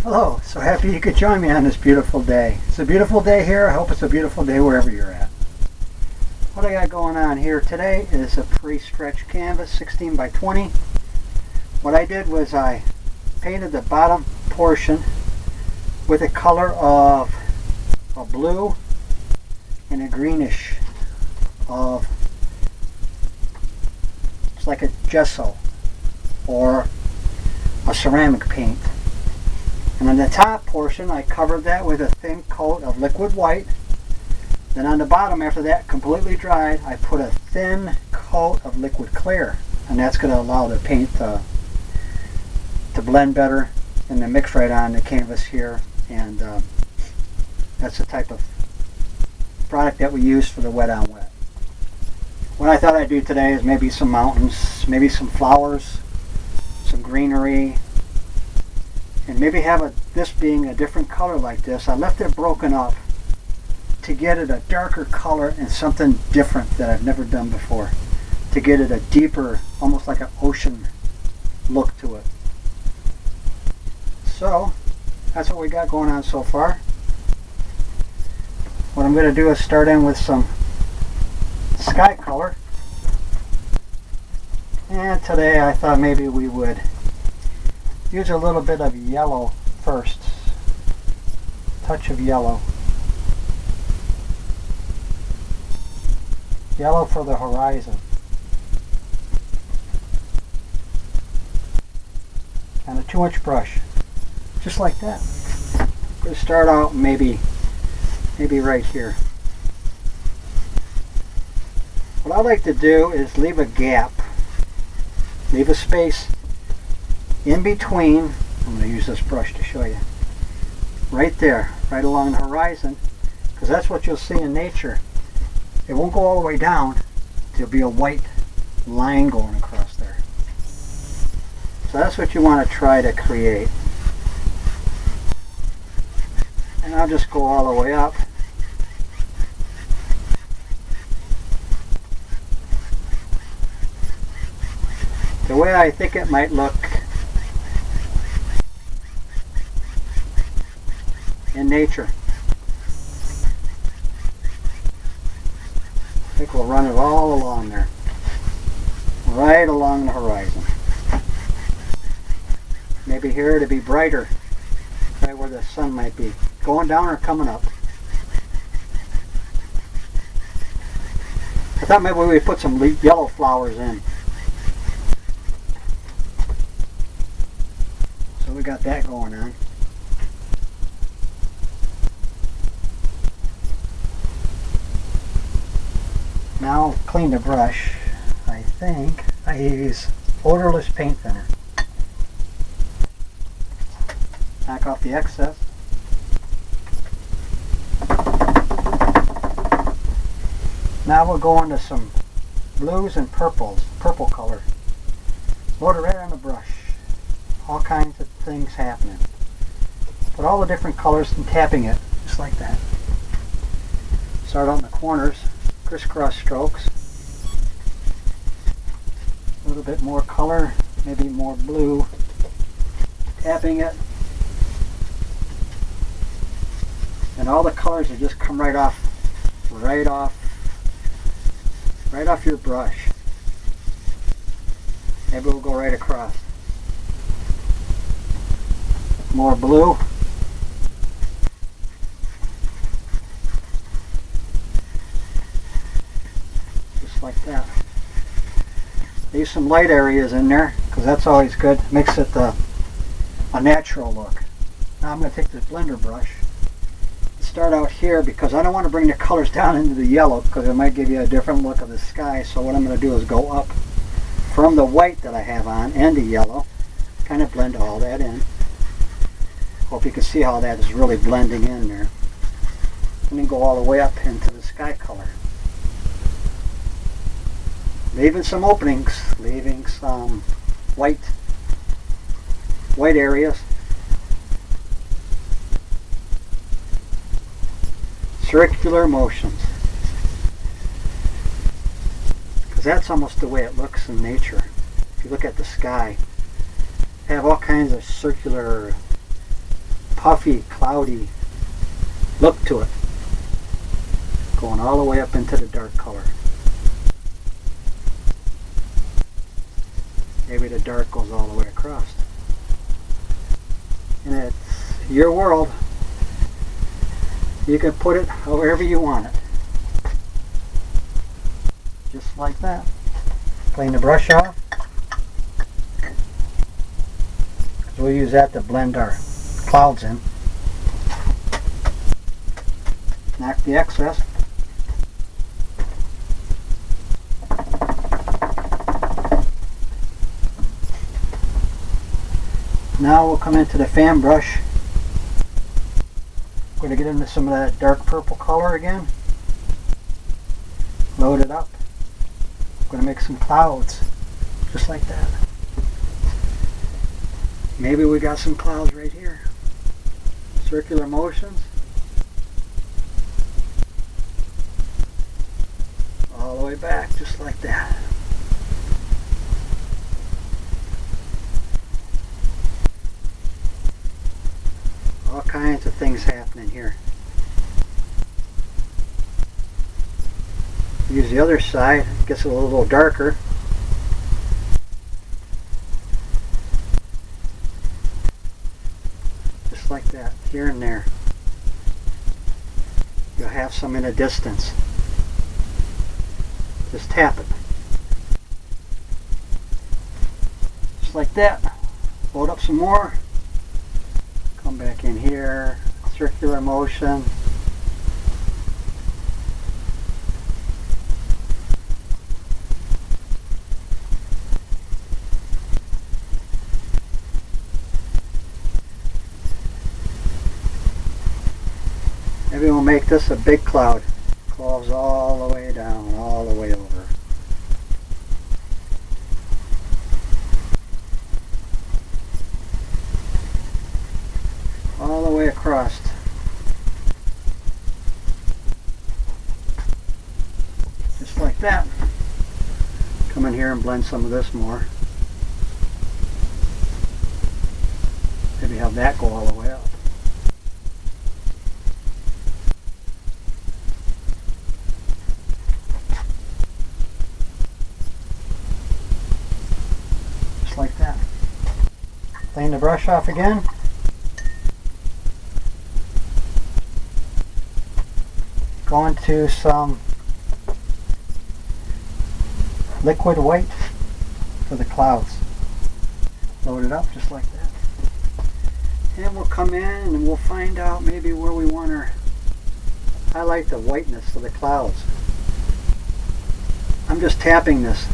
Hello, so happy you could join me on this beautiful day. It's a beautiful day here. I hope it's a beautiful day wherever you're at. What I got going on here today is a pre-stretched canvas, 16 by 20. What I did was I painted the bottom portion with a color of a blue and a greenish of, it's like a gesso or a ceramic paint. And on the top portion I covered that with a thin coat of liquid white. Then on the bottom, after that completely dried, I put a thin coat of liquid clear, and that's going to allow the paint to blend better and to mix right on the canvas here. And that's the type of product that we use for the wet on wet. What I thought I'd do today is maybe some mountains, maybe some flowers, some greenery, and maybe have this being a different color like this. I left it broken up to get it a darker color and something different that I've never done before, to get it a deeper, almost like an ocean look to it. So that's what we got going on so far. What I'm going to do is start in with some sky color, and today I thought maybe we would use a little bit of yellow first. Touch of yellow. Yellow for the horizon. And a 2-inch brush. Just like that. We're going to start out maybe right here. What I like to do is leave a gap. Leave a space in between. I'm going to use this brush to show you. Right there, right along the horizon, because that's what you'll see in nature. It won't go all the way down. There'll be a white line going across there. So that's what you want to try to create. And I'll just go all the way up. The way I think it might look in nature. I think we'll run it all along there, right along the horizon. Maybe here to be brighter, right where the sun might be, going down or coming up. I thought maybe we'd put some yellow flowers in. So we got that going on. Now I'll clean the brush. I think I use odorless paint thinner. Knock off the excess. Now we'll go into some blues and purples, purple color. Load it right on the brush. All kinds of things happening. Put all the different colors and tapping it, just like that. Start on the corners. Crisscross strokes. A little bit more color, maybe more blue. Tapping it. And all the colors will just come right off your brush. Maybe we'll go right across. More blue. Like that. Leave some light areas in there because that's always good. Makes it a natural look. Now I'm going to take this blender brush and start out here because I don't want to bring the colors down into the yellow because it might give you a different look of the sky. So what I'm going to do is go up from the white that I have on and the yellow. Kind of blend all that in. Hope you can see how that is really blending in there. And then go all the way up into the sky color. Leaving some openings, leaving some white areas. Circular motions. Because that's almost the way it looks in nature. If you look at the sky, they have all kinds of circular puffy, cloudy look to it, going all the way up into the dark color. Maybe the dark goes all the way across. And it's your world. You can put it however you want it. Just like that. Clean the brush off. We'll use that to blend our clouds in. Knock the excess. Now we'll come into the fan brush. We're going to get into some of that dark purple color again. Load it up. I'm going to make some clouds just like that. Maybe we got some clouds right here. Circular motions. All the way back just like that. All kinds of things happening here. Use the other side, it gets a little darker. Just like that, here and there. You'll have some in a distance. Just tap it. Just like that. Load up some more. Come back in here, circular motion. Maybe we'll make this a big cloud. Clouds all the way down, all the way over. All the way across. Just like that. Come in here and blend some of this more. Maybe have that go all the way up. Just like that. Clean the brush off again. Go into some liquid white for the clouds. Load it up just like that. And we'll come in and we'll find out maybe where we want to highlight the whiteness of the clouds. I'm just tapping this.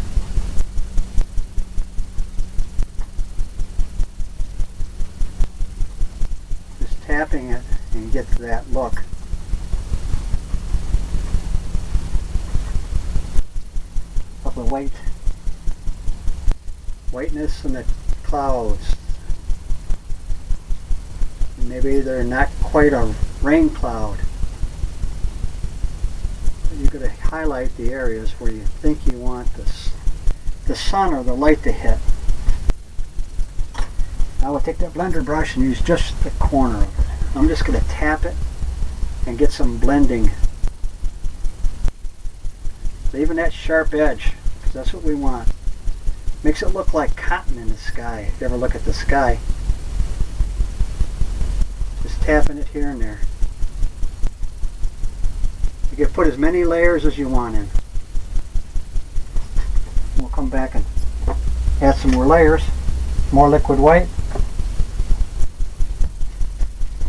Just tapping it and get to that look. Of the whiteness in the clouds. Maybe they're not quite a rain cloud. But you're going to highlight the areas where you think you want the sun or the light to hit. Now we'll take that blender brush and use just the corner of it. I'm just going to tap it and get some blending. Leaving that sharp edge, because that's what we want. Makes it look like cotton in the sky. If you ever look at the sky, just tapping it here and there. You can put as many layers as you want in. We'll come back and add some more layers, more liquid white.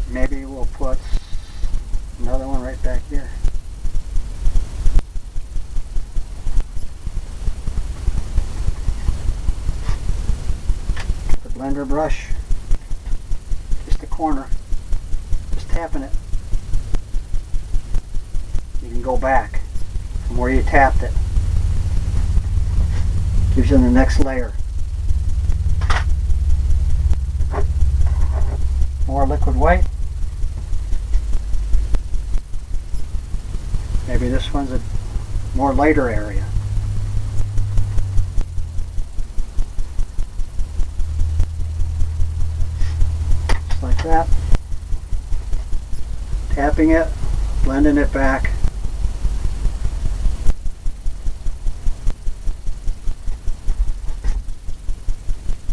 Maybe we'll put another one right back here. Blender brush, just the corner, just tapping it. You can go back from where you tapped it. Gives you the next layer. More liquid white. Maybe this one's a more lighter area. Like that. tapping it, blending it back.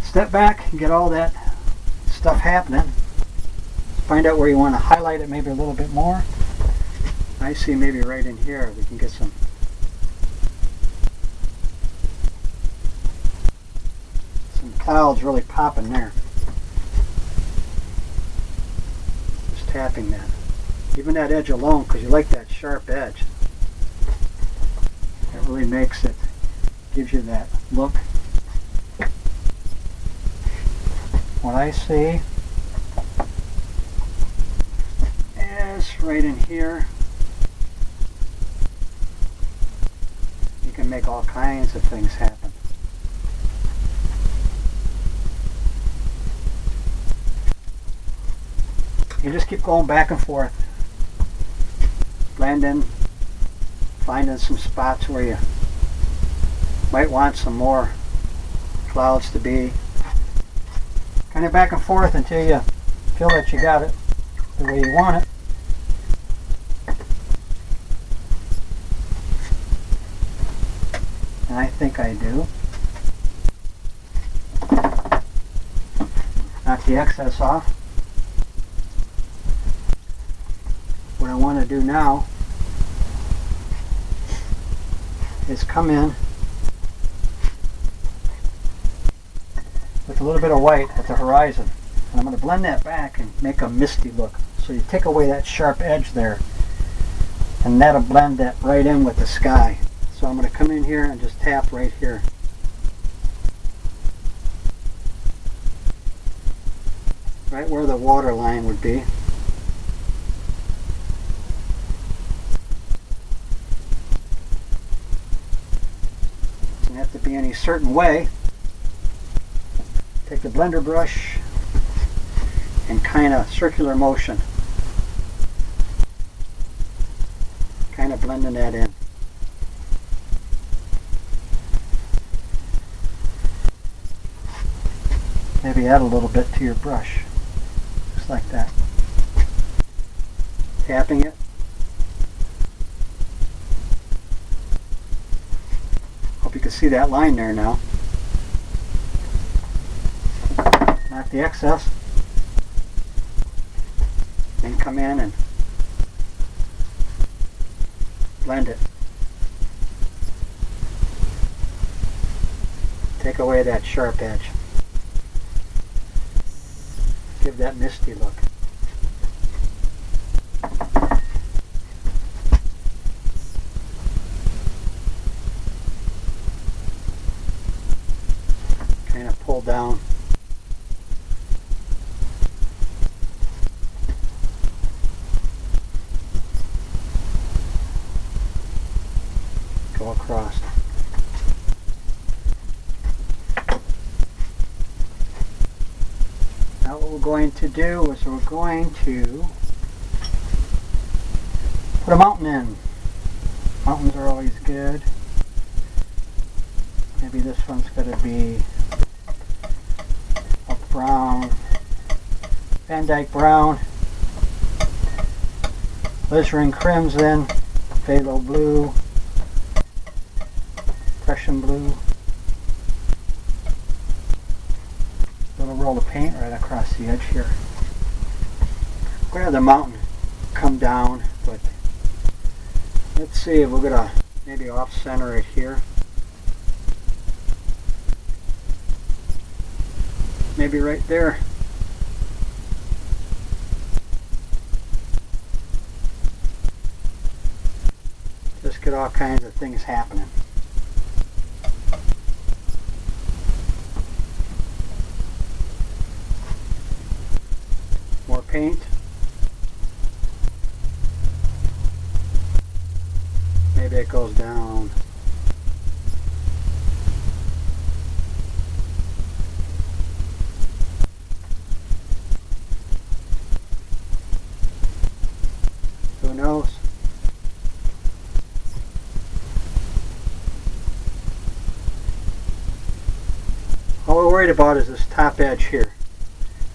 Step back and get all that stuff happening. Find out where you want to highlight it maybe a little bit more. I see maybe right in here we can get some clouds really popping there. Just tapping that. Even that edge alone, because you like that sharp edge. It really makes it, gives you that look. What I see is right in here. You can make all kinds of things happen. You just keep going back and forth, blending, finding some spots where you might want some more clouds to be. Kind of back and forth until you feel that you got it the way you want it. And I think I do. Knock the excess off. What I want to do now is come in with a little bit of white at the horizon, and I'm going to blend that back and make a misty look. So you take away that sharp edge there, and that'll blend that right in with the sky. So I'm going to come in here and just tap right here. Right where the water line would be. Doesn't have to be any certain way. Take the blender brush and kind of circular motion. Kind of blending that in. Maybe add a little bit to your brush. Just like that. Tapping it. Hope you can see that line there now. Knock the excess. And come in and blend it. Take away that sharp edge. Give that misty look. Kind of pull down. Go across. Now what we're going to do is we're going to put a mountain in. Mountains are always good. Maybe this one's going to be a brown, Van Dyke brown, Glycerin crimson, phthalo blue, Prussian blue. Little roll of paint right across the edge here. We're going to have the mountain come down, but let's see if we're going to maybe off center it here. Maybe right there. Just get all kinds of things happening. More paint. Maybe it goes down. Who knows? All we're worried about is this top edge here.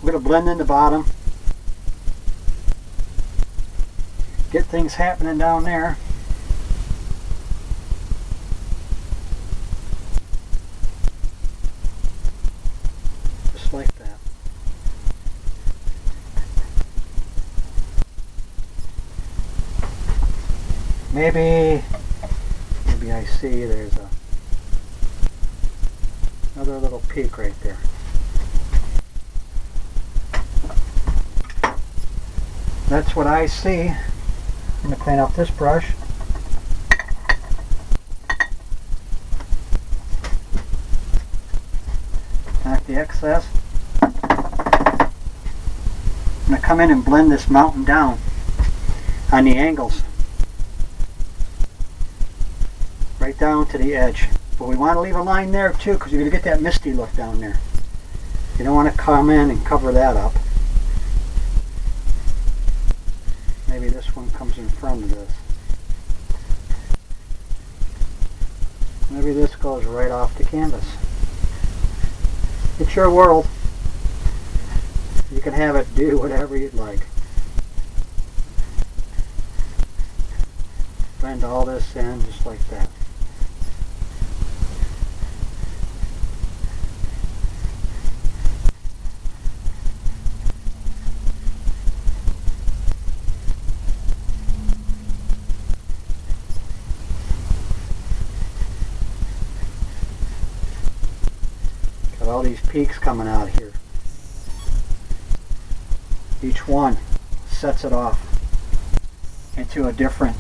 We're going to blend in the bottom. get things happening down there. Just like that. Maybe I see there's another little peak right there. That's what I see. I'm going to clean up this brush. Knock the excess. I'm going to come in and blend this mountain down on the angles. Right down to the edge. But we want to leave a line there too, because you're going to get that misty look down there. You don't want to come in and cover that up. Maybe this one comes in front of this. Maybe this goes right off the canvas. It's your world. You can have it do whatever you'd like. Blend all this in just like that. Got all these peaks coming out here. Each one sets it off into a different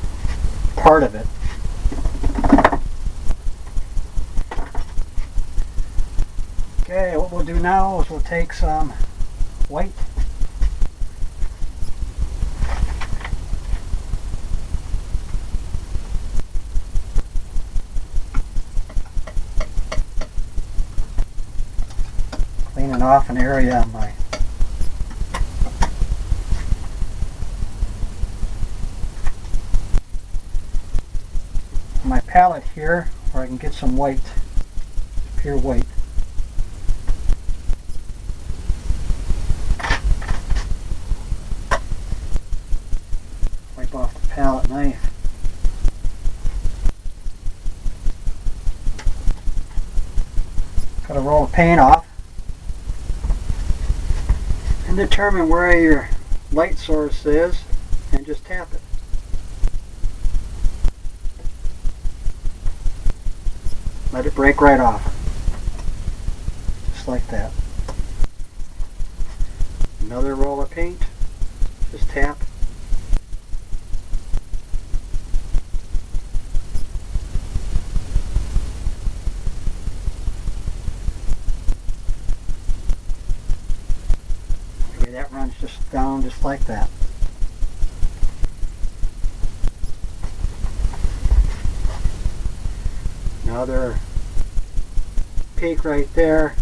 part of it. Okay, what we'll do now is we'll take some white. Cleaning off an area on my palette here, where I can get some white, pure white. Wipe off the palette knife. Got to roll the paint off and determine where your light source is and just tap it. Let it break right off. Just like that. Another roll of paint. Just tap. Maybe that runs just down just like that. Another peak right there.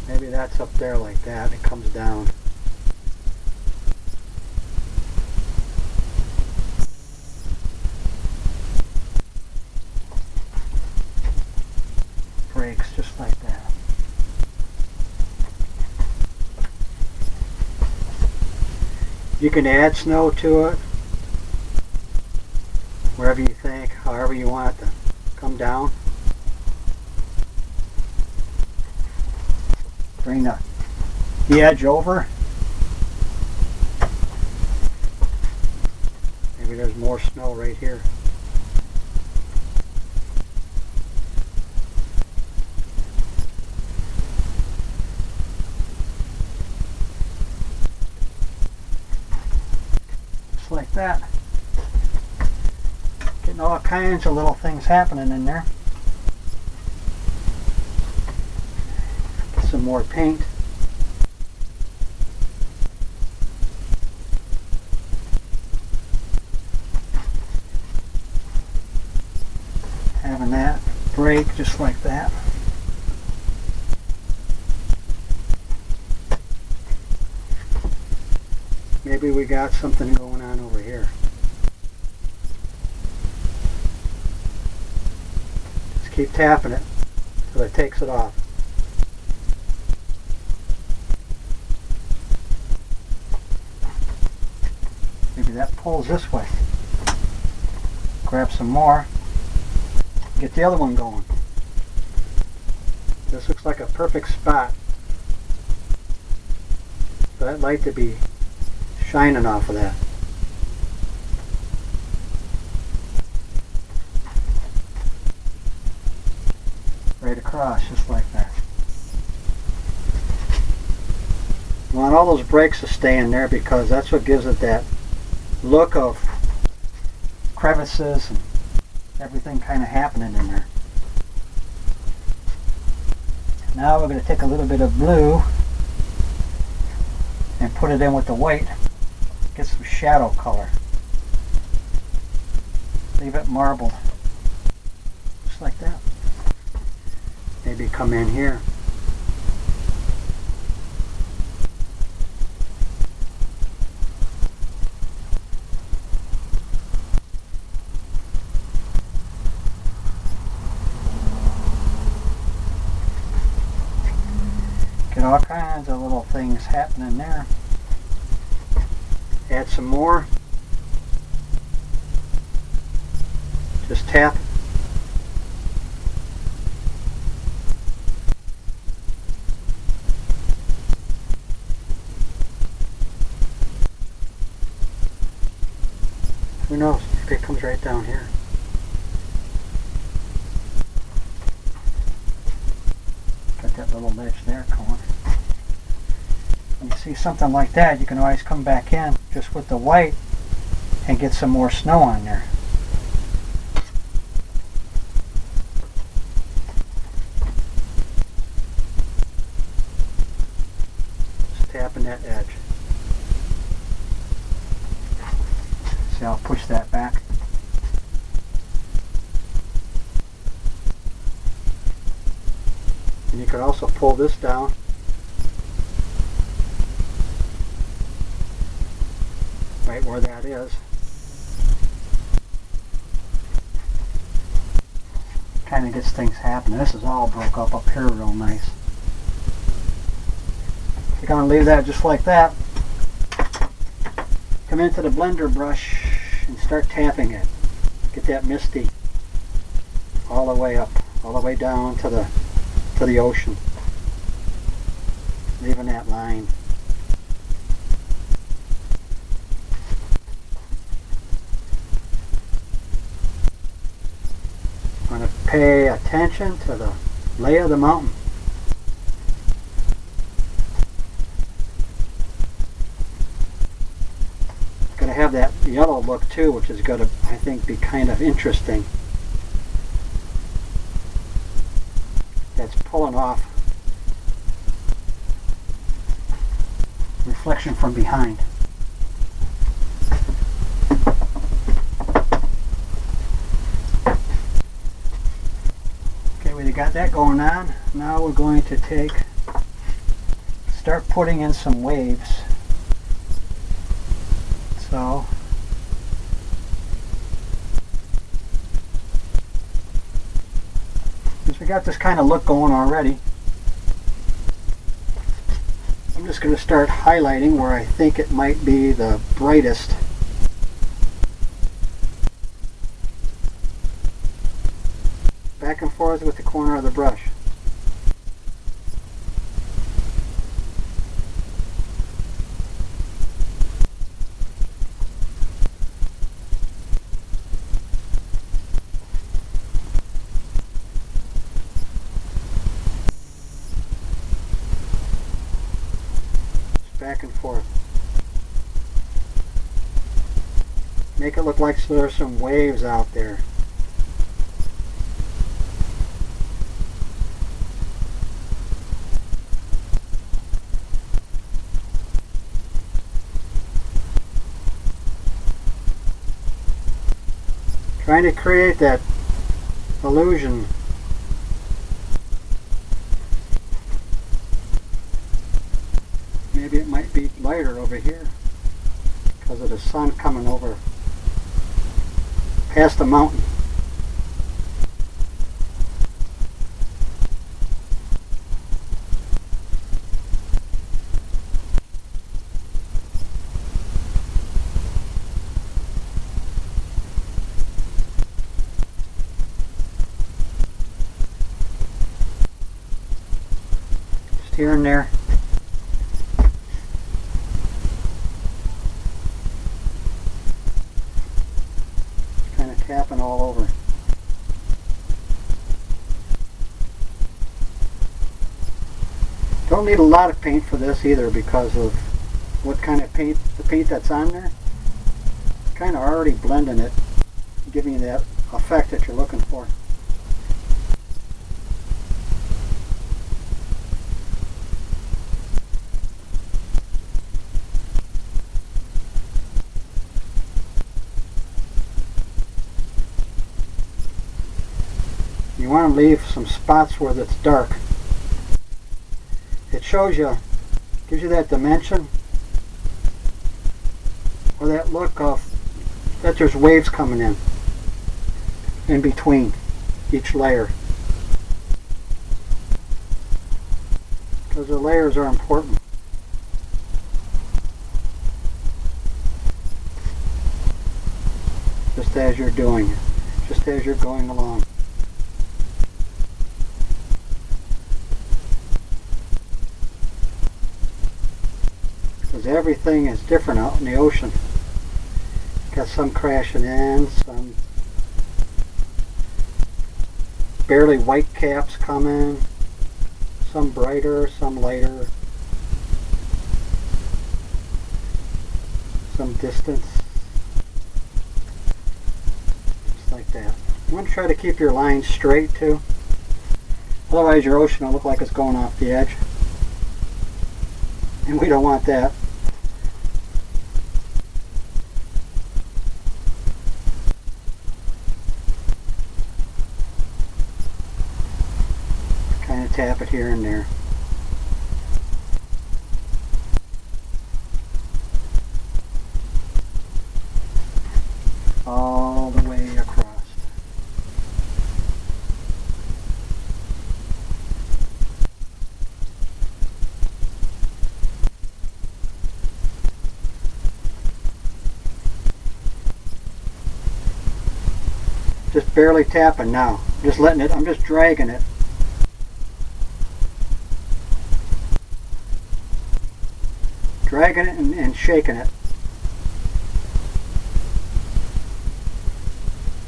Maybe that's up there like that. It comes down. Breaks just like that. You can add snow to it. Wherever you think, however you want it to come down. Bring the edge over. Maybe there's more snow right here. Just like that. Getting all kinds of little things happening in there. Get some more paint. Having that break just like that. Maybe we got something going on over here. Just keep tapping it till it takes it off. Maybe that pulls this way. Grab some more. Get the other one going. This looks like a perfect spot for that light to be shining off of that. Right across, just like that. You want all those breaks to stay in there because that's what gives it that look of crevices and everything kind of happening in there. Now we're going to take a little bit of blue and put it in with the white. Get some shadow color. Leave it marbled. Just like that. Maybe come in here. Get all kinds of little things happening there. Add some more. Just tap. Who knows? Maybe it comes right down here. Got that little ledge there going. When you see something like that, you can always come back in just with the white and get some more snow on there. Just tapping that edge. See, I'll push that back. And you could also pull this down. Right where that is. Kind of gets things happening. This is all broke up here real nice. You're going to leave that just like that. Come into the blender brush and start tapping it. Get that misty all the way up, all the way down to the ocean. Leaving that line. I'm going to pay attention to the lay of the mountain. It's going to have that yellow look too, which is going to, I think, be kind of interesting. That's pulling off reflection from behind. We got that going on. Now we're going to start putting in some waves. So since we got this kind of look going already, I'm just going to start highlighting where I think it might be the brightest. Back and forth with the corner of the brush. Just back and forth. Make it look like there's some waves out there. Trying to create that illusion. Maybe it might be lighter over here because of the sun coming over past the mountain. here and there. Kind of tapping all over. Don't need a lot of paint for this either because of what kind of paint, the paint that's on there. Kind of already blending it, giving you that effect that you're looking for. You want to leave some spots where it's dark. It shows you, gives you that dimension, or that look of that there's waves coming in between each layer. Because the layers are important. Just as you're doing it, just as you're going along. Because everything is different out in the ocean. Got some crashing in, some barely white caps coming, some brighter, some lighter, some distance, just like that. You want to try to keep your lines straight too, otherwise your ocean will look like it's going off the edge, and we don't want that. Kind of tap it here and there. All the way across. Just barely tapping now. Just letting it, I'm just dragging it. Dragging it and shaking it.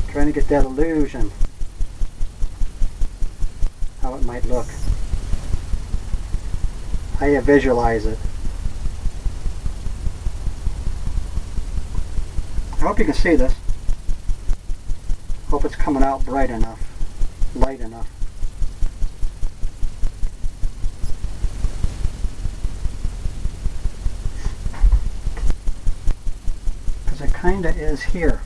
Trying to get that illusion. How it might look. How you visualize it. I hope you can see this. Hope it's coming out bright enough. Light enough. It kind of is here.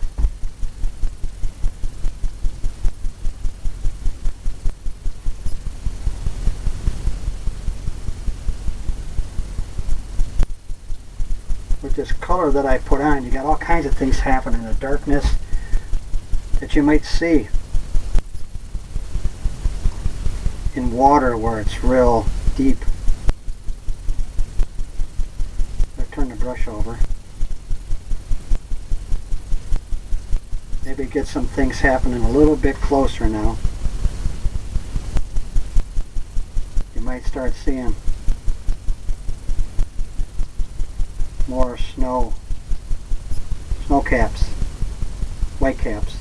With this color that I put on, you got all kinds of things happening in the darkness that you might see in water where it's real deep. I'll turn the brush over. Maybe get some things happening a little bit closer now. You might start seeing more snow caps, white caps.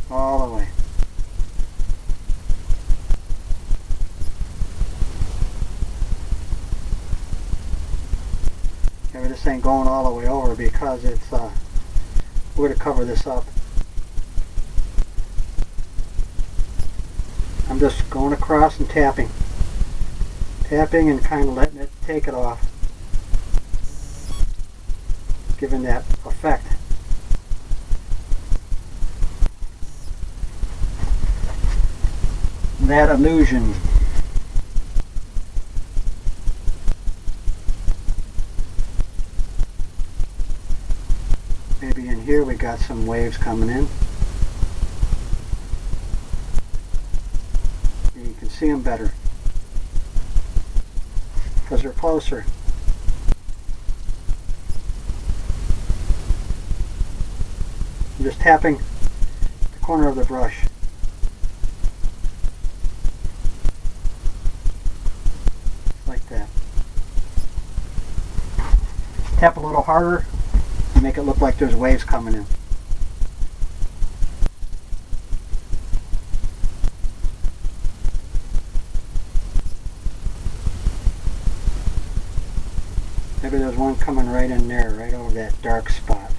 All the way. Maybe this ain't going all the way over because it's we're going to cover this up. I'm just going across and tapping and kind of letting it take it off, giving that effect. That illusion. Maybe in here we got some waves coming in. And you can see them better because they're closer. I'm just tapping the corner of the brush. Like that. Tap a little harder and make it look like there's waves coming in. Maybe there's one coming right in there, right over that dark spot.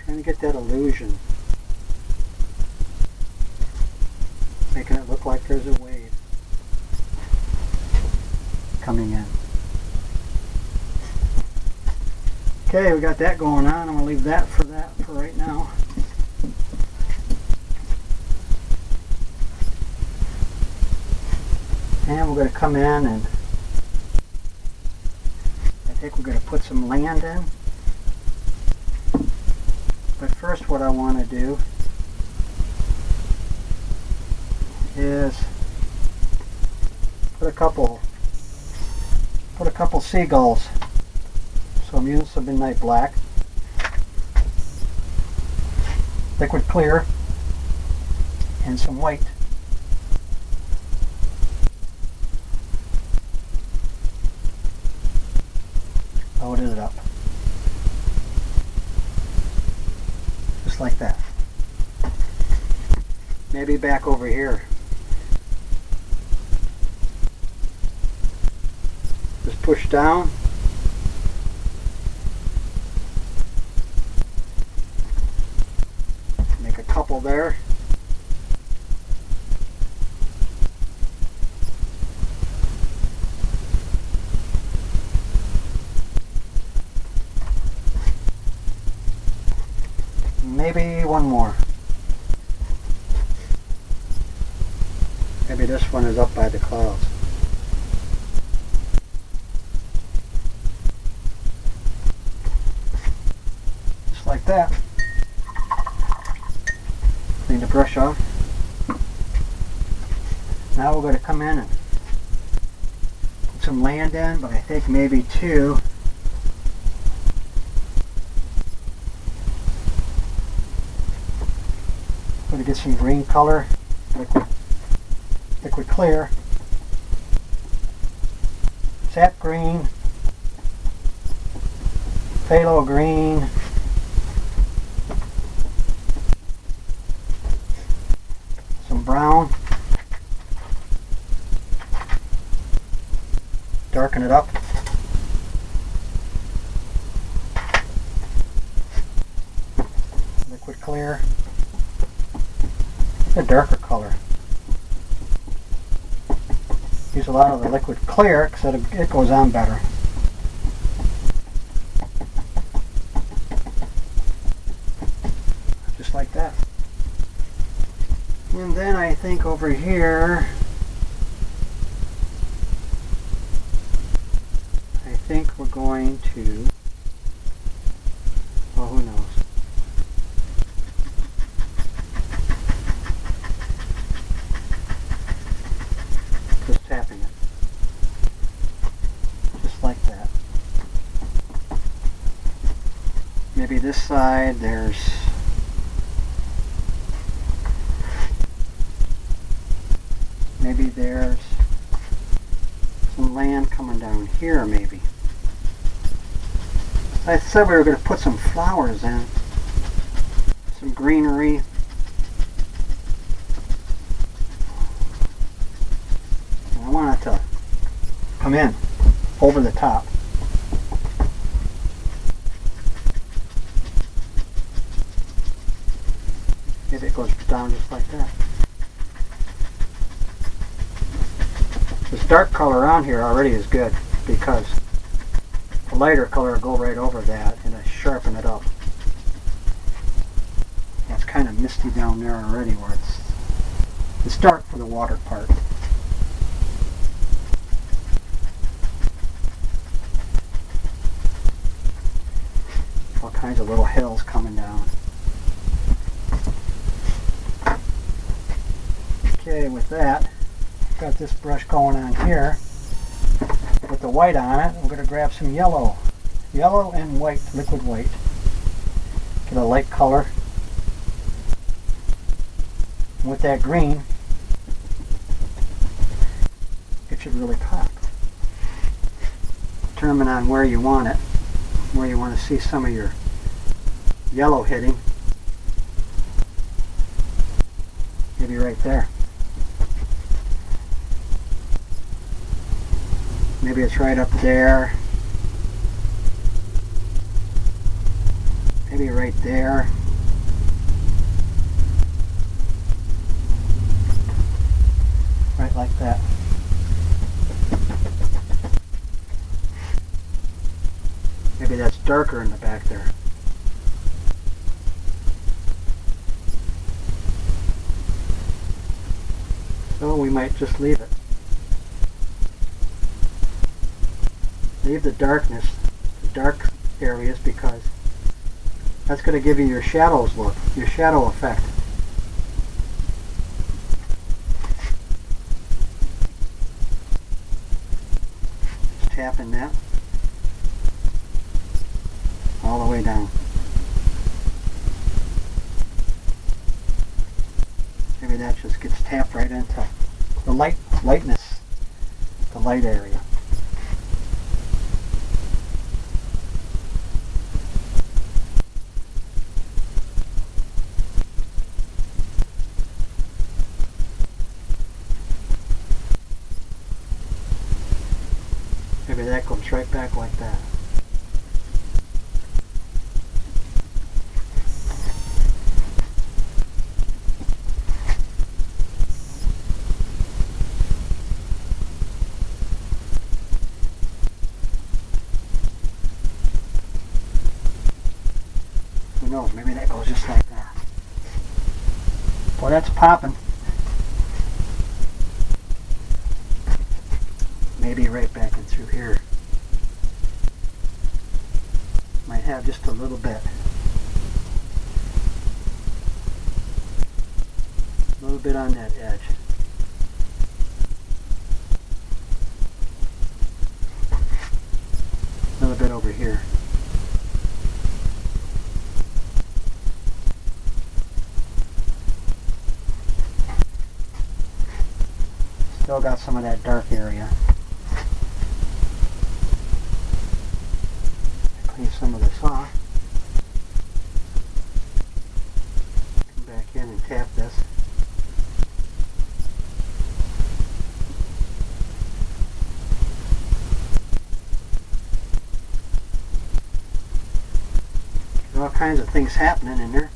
Trying to get that illusion. Making it look like there's a wave coming in. Okay, we got that going on. I'm going to leave that for right now. And we're going to come in and I think we're going to put some land in. But first what I want to do is put a couple seagulls. So I'm using some Midnight Black, liquid clear, and some white. Loaded it up. Just like that. Maybe back over here. Just push down. Make a couple there. Maybe one more. Maybe this one is up by the clouds. Just like that. Clean the brush off. Now we're going to come in and put some land in, but I think maybe two. Going to get some green color, liquid clear, sap green, phthalo green, some brown, darken it up, liquid clear, a darker color. Use a lot of the liquid clear because it goes on better. Just like that. And then I think over here, I think we're going to, well, who knows. Just tapping it. Just like that. Maybe this side there's some land coming down here maybe. I said we were going to put some flowers in. Some greenery. I want it to come in over the top. Maybe it goes down just like that. This dark color around here already is good because the lighter color will go right over that and sharpen it up. It's kind of misty down there already where it's dark for the water part. kinds of little hills coming down. Okay, with that, got this brush going on here with the white on it. I'm going to grab some yellow and white, liquid white. Get a light color. And with that green, it should really pop. Determine on where you want it, where you want to see some of your yellow hitting. Maybe right there. Maybe it's right up there. Maybe right there. Right like that. Maybe that's darker in the back there. So we might just leave it. Leave the darkness, the dark areas, because that's going to give you your shadows look, your shadow effect. Just tapping that all the way down. Maybe that just gets tapped right into the lightness, the light area. Maybe that comes right back like that. Who knows, maybe that goes just like that. Boy, that's popping. Maybe right back in through here. Might have just a little bit. A little bit on that edge. A little bit over here. Still got some of that dark area. Clean some of this off. Come back in and tap this. There's all kinds of things happening in there.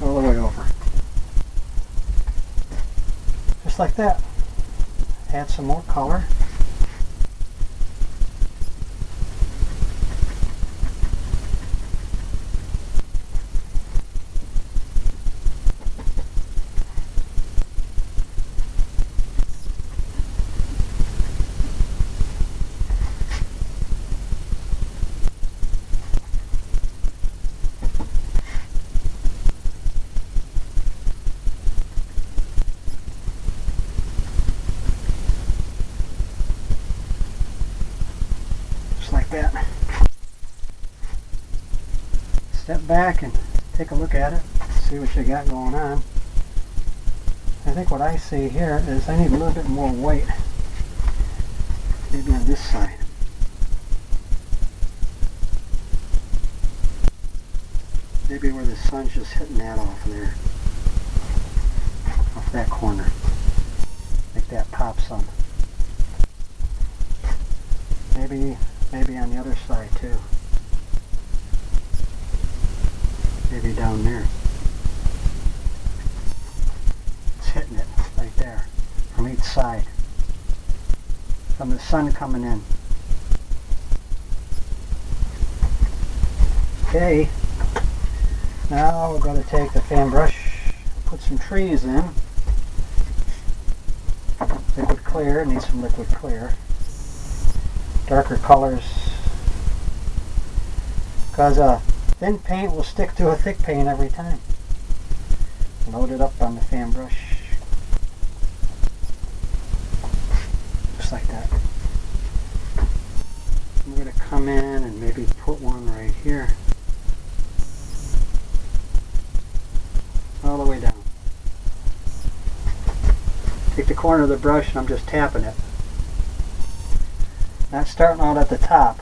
All the way over. Just like that. Add some more color. Like that. Step back and take a look at it, see what you got going on. I think what I see here is I need a little bit more white, maybe on this side. Maybe where the sun's just hitting that off there, off that corner. Make that pop some. Maybe on the other side too. Maybe down there. It's hitting it right there from each side. From the sun coming in. Okay, now we're going to take the fan brush, put some trees in. Liquid clear, needs some liquid clear. Darker colors, because a thin paint will stick to a thick paint every time. Load it up on the fan brush, just like that. I'm going to come in and maybe put one right here, all the way down. Take the corner of the brush and I'm just tapping it. Not starting out at the top.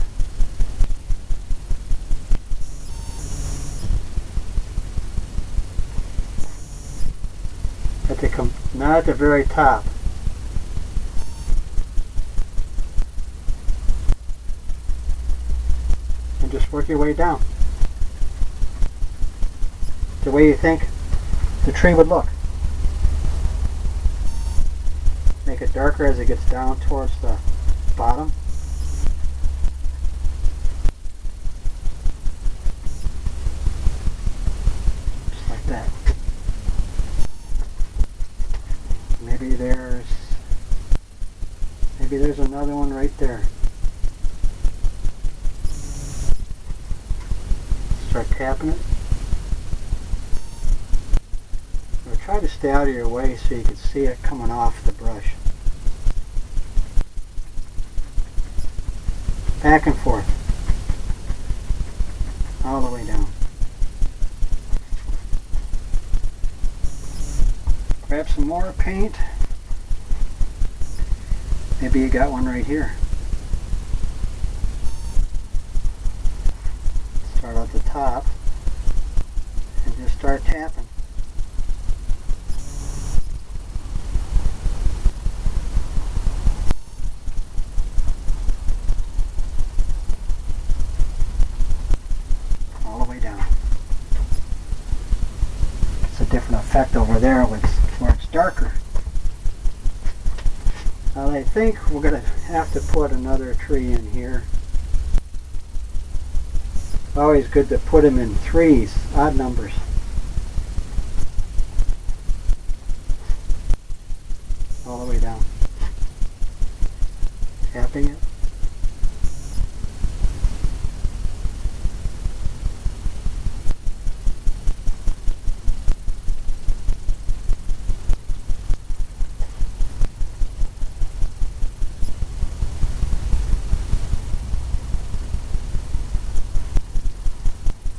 Not at the very top. And just work your way down. The way you think the tree would look. Make it darker as it gets down towards the bottom. Just like that. Maybe there's another one right there. Start tapping it. Or try to stay out of your way so you can see it coming off the brush. Back and forth. All the way down. Grab some more paint. Maybe you got one right here. Start at the top and just start tapping. All the way down. It's a different effect over there where it's darker. Well, I think we're going to have to put another tree in here. Always good to put them in threes, odd numbers. All the way down. Tapping it.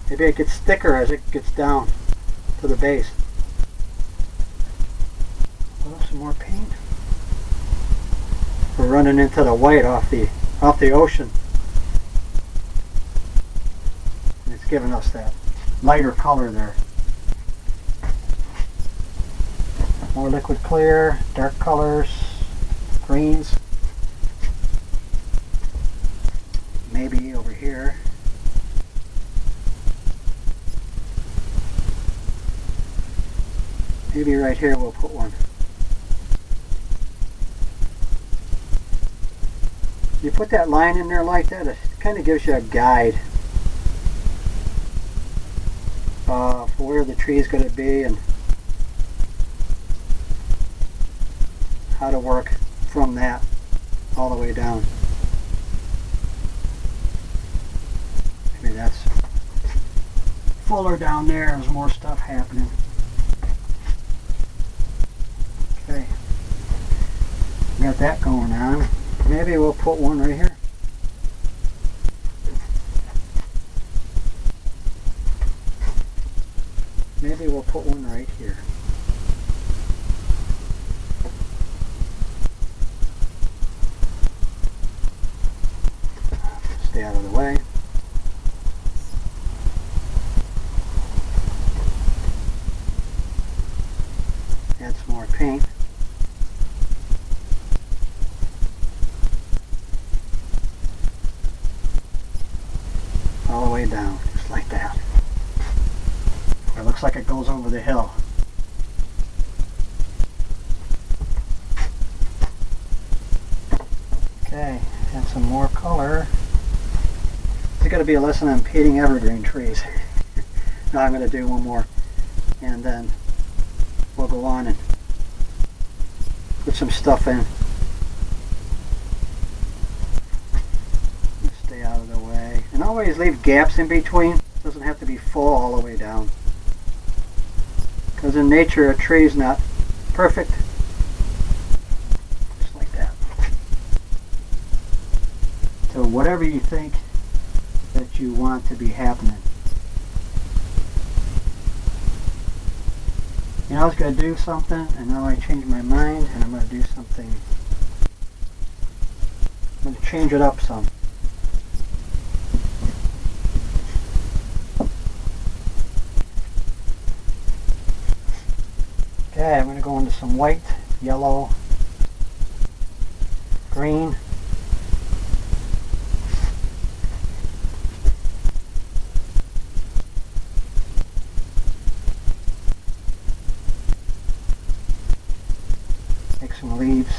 Maybe it gets thicker as it gets down to the base. Oh, some more paint. We're running into the white off the ocean. And it's giving us that lighter color there. More liquid clear, dark colors, greens. Maybe over here. Maybe right here we'll put one. You put that line in there like that, it kind of gives you a guide for where the tree is going to be and how to work from that all the way down. Maybe that's fuller down there. There's more stuff happening. Okay, got that going on. Maybe we'll put one right here. Maybe we'll put one right here. Stay out of the way. Add some more paint. All the way down, just like that. It looks like it goes over the hill. Okay, add some more color. It's going to be a lesson on painting evergreen trees. Now I'm going to do one more, and then we'll go on and put some stuff in. Stay out of the way. And always leave gaps in between. It doesn't have to be full all the way down. Because in nature, a tree is not perfect. Just like that. So whatever you think that you want to be happening. You know, I was going to do something, and now I changed my mind, and I'm going to do something. I'm going to change it up some. Okay, I'm going to go into some white, yellow, green. Make some leaves.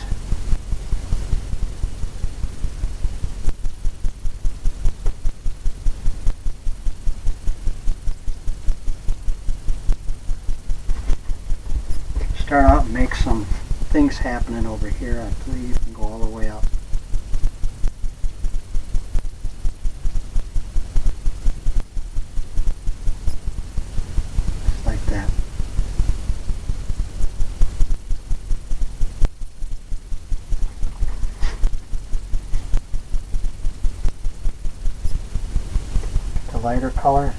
Start out and make some things happening over here, I believe, and go all the way up. Just like that. The lighter color.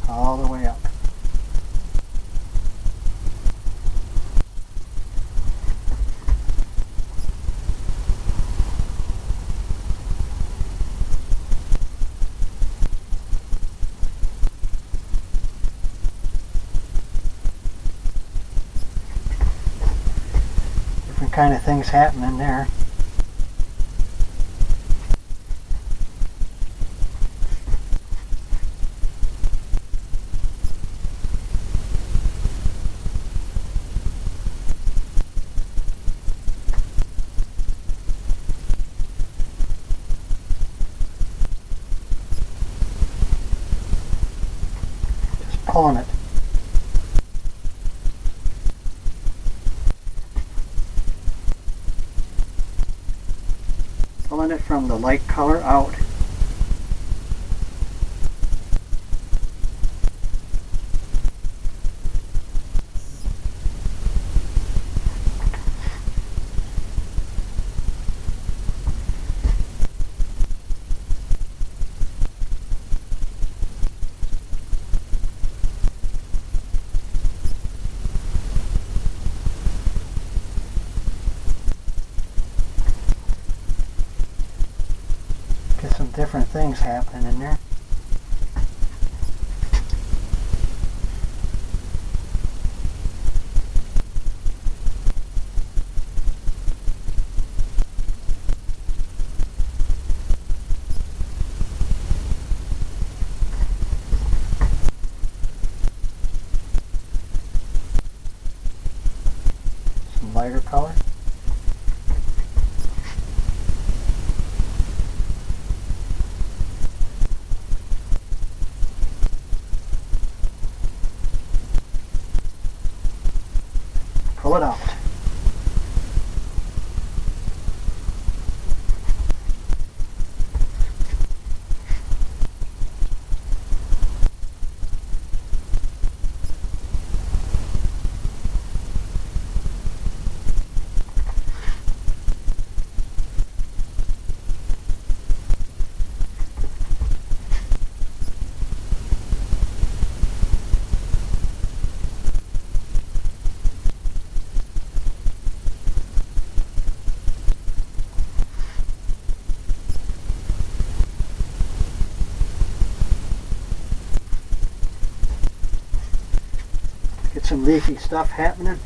All the way up. Different kind of things happening there. Pulling it. Pulling it from the light color out. Get some different things happening in there. Some lighter color. Pull it out. some leafy stuff happening.